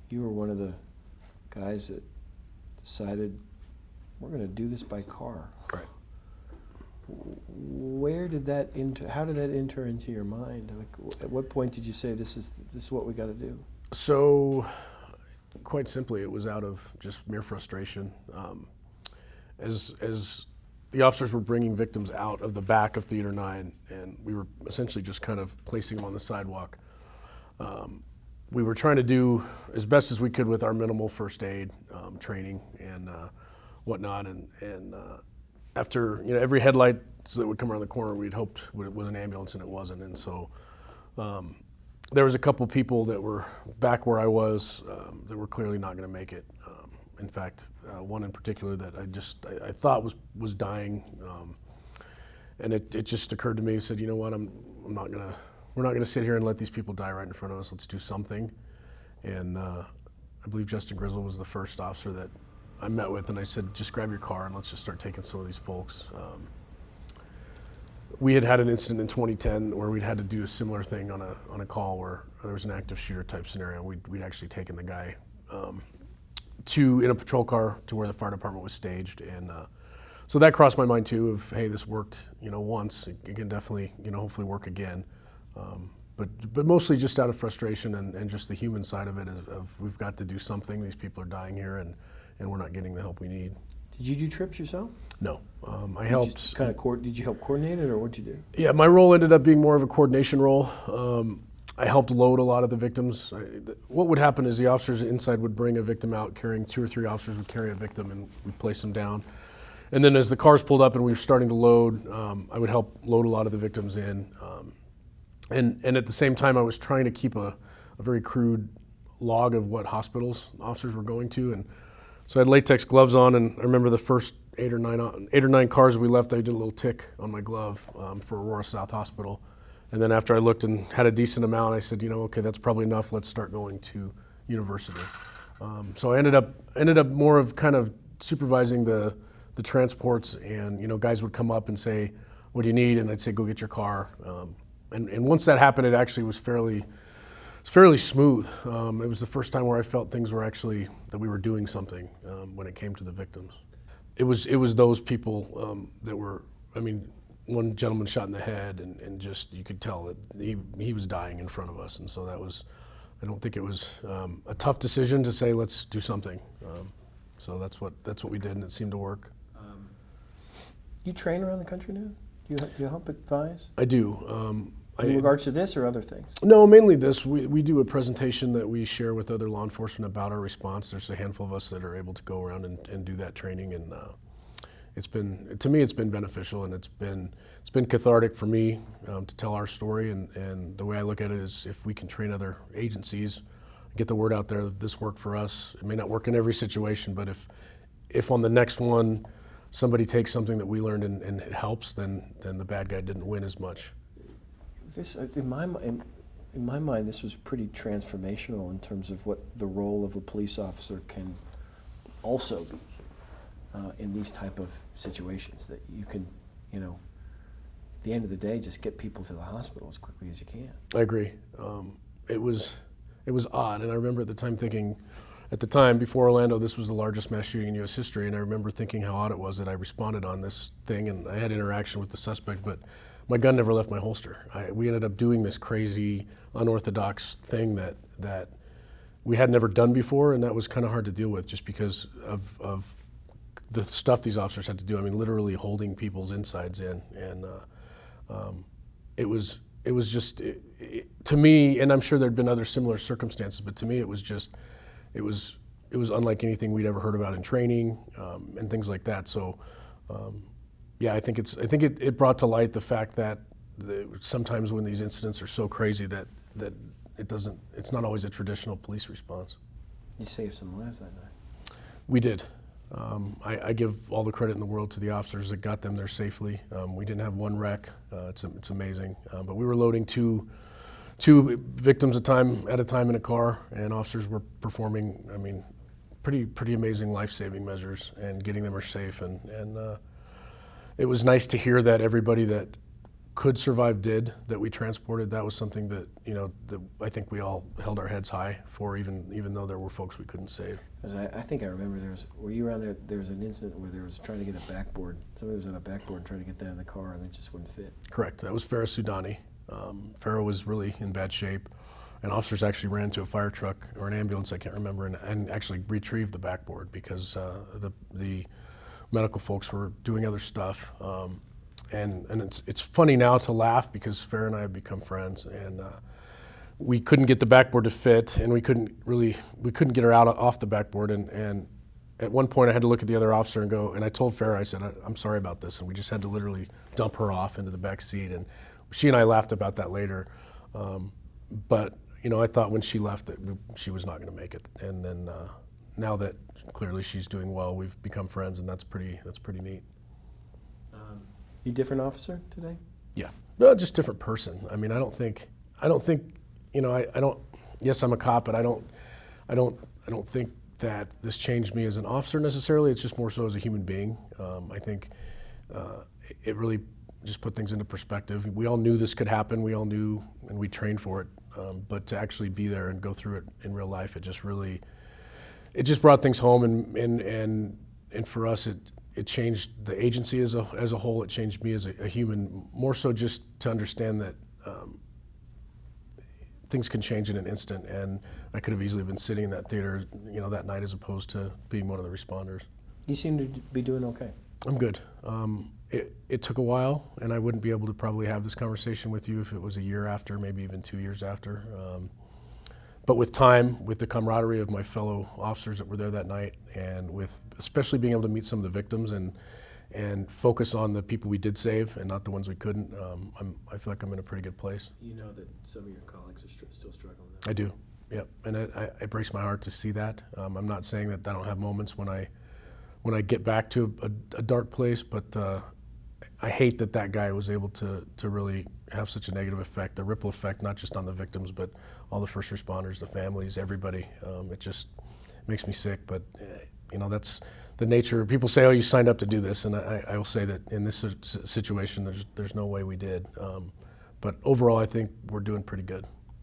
you were one of the guys that decided we're going to do this by car. Right. Where did that how did that enter into your mind? Like, at what point did you say this is what we got to do? So, quite simply, it was out of just mere frustration. As the officers were bringing victims out of the back of Theater 9, and we were essentially just kind of placing them on the sidewalk. We were trying to do as best as we could with our minimal first aid training and whatnot, and after every headlight that would come around the corner, we'd hoped it was an ambulance, and it wasn't. And so there was a couple people that were back where I was that were clearly not going to make it. In fact, one in particular that I thought was dying, and it just occurred to me. He said, "You know what? We're not gonna sit here and let these people die right in front of us. Let's do something." And I believe Justin Grizzle was the first officer that I met with, and I said, "Just grab your car and let's just start taking some of these folks." We had an incident in 2010 where we'd had to do a similar thing on a call where there was an active shooter type scenario. We'd actually taken the guy in a patrol car to where the fire department was staged, and so that crossed my mind too. Of hey, this worked, once. It can definitely, hopefully work again. But mostly just out of frustration and just the human side of it of we've got to do something. These people are dying here, and we're not getting the help we need. Did you do trips yourself? No, I helped. Just kind of did you help coordinate it, or what'd you do? Yeah, my role ended up being more of a coordination role. I helped load a lot of the victims. What would happen is the officers inside would bring a victim out, carrying 2 or 3 officers would carry a victim, and we'd place them down. And then as the cars pulled up and we were starting to load, I would help load a lot of the victims in. And at the same time, I was trying to keep a very crude log of what hospitals officers were going to. And so I had latex gloves on, and I remember the first 8 or 9 cars we left, I did a little tick on my glove for Aurora South Hospital. And then after I looked and had a decent amount, I said, okay, that's probably enough. Let's start going to university. So I ended up more of kind of supervising the transports, and guys would come up and say, "What do you need?" And I'd say, "Go get your car." And once that happened, it actually was fairly smooth. It was the first time where I felt things were actually that we were doing something when it came to the victims. It was those people that were. I mean, one gentleman shot in the head, and just you could tell that he was dying in front of us, and so that was. I don't think it was a tough decision to say let's do something. So that's what we did, and it seemed to work. You train around the country now? Do you help advise? I do. In regards to this or other things? No, mainly this. We do a presentation that we share with other law enforcement about our response. There's a handful of us that are able to go around and do that training, and to me it's been beneficial, and it's been cathartic for me to tell our story. And the way I look at it is, if we can train other agencies, get the word out there that this worked for us. It may not work in every situation, but if on the next one somebody takes something that we learned and it helps, then the bad guy didn't win as much. This, in my mind, this was pretty transformational in terms of what the role of a police officer can also be in these type of situations. That you can, at the end of the day, just get people to the hospital as quickly as you can. I agree. It was odd, and I remember at the time thinking, before Orlando, this was the largest mass shooting in U.S. history, and I remember thinking how odd it was that I responded on this thing, and I had interaction with the suspect, but my gun never left my holster. We ended up doing this crazy, unorthodox thing that we had never done before, and that was kind of hard to deal with just because of the stuff these officers had to do. I mean, literally holding people's insides in, and it was just, to me, and I'm sure there'd been other similar circumstances, but to me it was unlike anything we'd ever heard about in training and things like that. So. Yeah, I think it brought to light the fact that sometimes when these incidents are so crazy that it's not always a traditional police response. You saved some lives that night. We did. I give all the credit in the world to the officers that got them there safely. We didn't have one wreck. It's amazing. But we were loading two victims at a time in a car, and officers were performing, I mean, pretty amazing life-saving measures and getting them safe. And it was nice to hear that everybody that could survive did, that we transported. That was something that, you know, that I think we all held our heads high for, even though there were folks we couldn't save. 'Cause I think I remember were you around there? There was an incident where there was trying to get a backboard. Somebody was on a backboard trying to get that in the car, and it just wouldn't fit. Correct. That was Farah Soudani. Farah was really in bad shape, and officers actually ran to a fire truck or an ambulance, I can't remember, and actually retrieved the backboard because the medical folks were doing other stuff. And it's funny now to laugh because Farah and I have become friends, and we couldn't get the backboard to fit, and we couldn't get her out off the backboard, and at one point I had to look at the other officer and go, and I told Farah, I said, I'm sorry about this, and we just had to literally dump her off into the back seat, and she and I laughed about that later, but you know, I thought when she left that she was not going to make it, and then now that clearly she's doing well, we've become friends, and that's pretty neat. You different officer today? Yeah, no, just different person. I mean, I don't think, you know, I don't. Yes, I'm a cop, but I don't think that this changed me as an officer necessarily. It's just more so as a human being. I think it really just put things into perspective. We all knew this could happen. We all knew, and we trained for it. But to actually be there and go through it in real life, it just brought things home, and for us, it changed the agency as a whole. It changed me as a human, more so just to understand that things can change in an instant, and I could have easily been sitting in that theater, you know, that night as opposed to being one of the responders. You seem to be doing okay. I'm good. It took a while, and I wouldn't be able to probably have this conversation with you if it was a year after, maybe even 2 years after. But with time, with the camaraderie of my fellow officers that were there that night, and with especially being able to meet some of the victims and focus on the people we did save and not the ones we couldn't, I feel like I'm in a pretty good place. You know that some of your colleagues are still struggling with that. I do, yep, and it breaks my heart to see that. I'm not saying that I don't have moments when I get back to a dark place, but I hate that guy was able to really have such a negative effect, the ripple effect, not just on the victims, but all the first responders, the families, everybody. It just makes me sick, but you know, that's the nature. People say, oh, you signed up to do this, and I will say that in this situation, there's no way we did. But overall, I think we're doing pretty good.